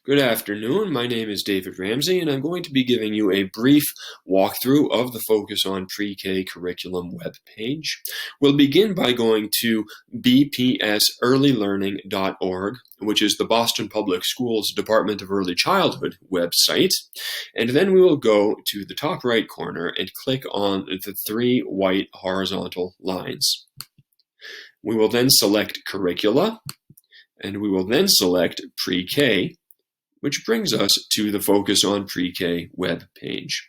Good afternoon. My name is David Ramsey, and I'm going to be giving you a brief walkthrough of the Focus on Pre-K curriculum webpage. We'll begin by going to bpsearlylearning.org, which is the Boston Public Schools Department of Early Childhood website, and then we will go to the top right corner and click on the three white horizontal lines. We will then select Curricula, and we will then select Pre-K, which brings us to the Focus on Pre-K web page.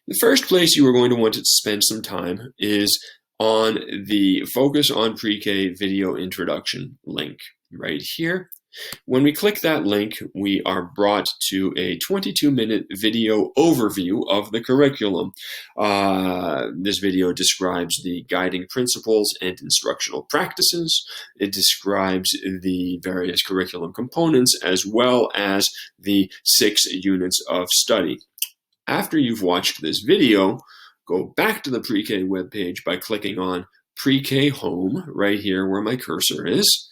The first place you are going to want to spend some time is on the Focus on Pre-K video introduction link right here. When we click that link, we are brought to a 22-minute video overview of the curriculum. This video describes the guiding principles and instructional practices. It describes the various curriculum components as well as the 6 units of study. After you've watched this video, go back to the Pre-K webpage by clicking on Pre-K Home right here where my cursor is.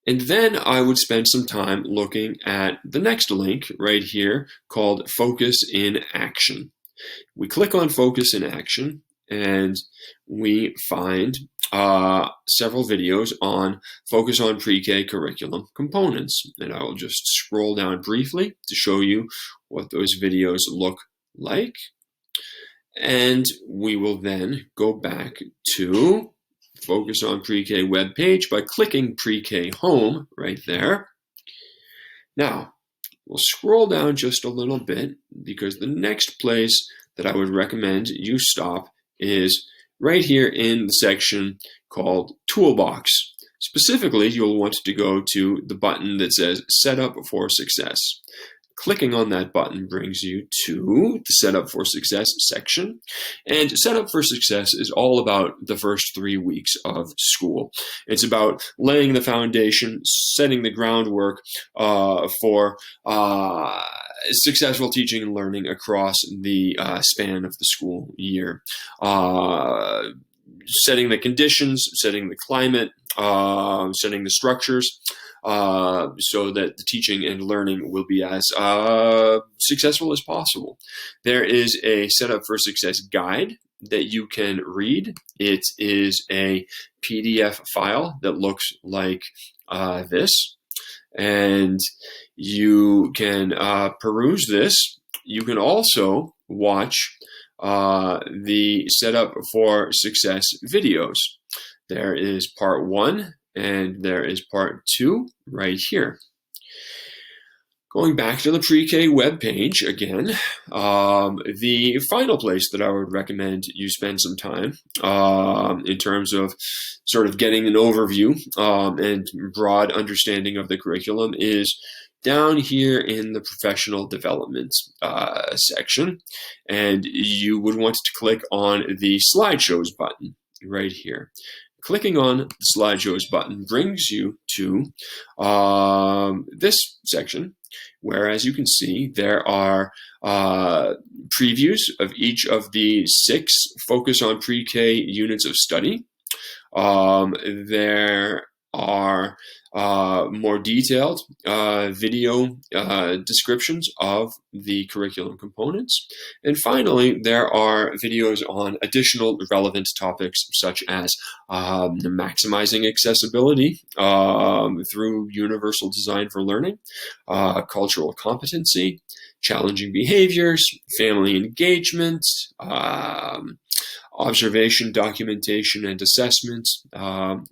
And then I would spend some time looking at the next link right here called Focus in Action. We click on Focus in Action and we find several videos on Focus on Pre-K curriculum components. And I will just scroll down briefly to show you what those videos look like. And we will then go back to Focus on Pre-K webpage by clicking Pre-K Home right there. Now, we'll scroll down just a little bit because the next place that I would recommend you stop is right here in the section called Toolbox. Specifically, you'll want to go to the button that says Set Up for Success. Clicking on that button brings you to the Set Up for Success section. And Set Up for Success is all about the first 3 weeks of school. It's about laying the foundation, setting the groundwork for successful teaching and learning across the span of the school year. Setting the conditions, setting the climate, setting the structures, so that the teaching and learning will be as successful as possible. There is a Setup for Success guide that you can read. It is a PDF file that looks like this, and you can peruse this. You can also watch the Setup for Success videos. There is part 1 and there is part 2 right here. Going back to the Pre-K webpage again, the final place that I would recommend you spend some time in terms of sort of getting an overview and broad understanding of the curriculum is down here in the professional development section, and you would want to click on the Slideshows button right here. Clicking on the Slideshows button brings you to this section, where, as you can see, there are previews of each of the 6 Focus on Pre-K units of study. There are more detailed video descriptions of the curriculum components. And finally, there are videos on additional relevant topics such as maximizing accessibility through universal design for learning, cultural competency, challenging behaviors, family engagement, observation, documentation, and assessment,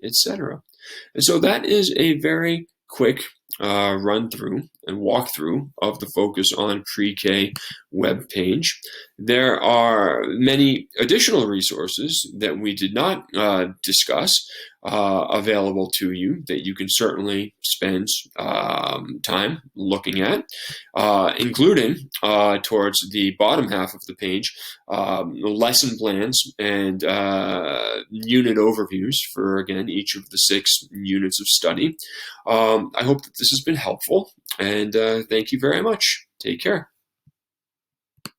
etc. And so that is a very quick run through and walkthrough of the Focus on Pre-K webpage. There are many additional resources that we did not discuss available to you that you can certainly spend time looking at, including towards the bottom half of the page, lesson plans and unit overviews for, again, each of the 6 units of study. I hope that this has been helpful, and thank you very much. Take care.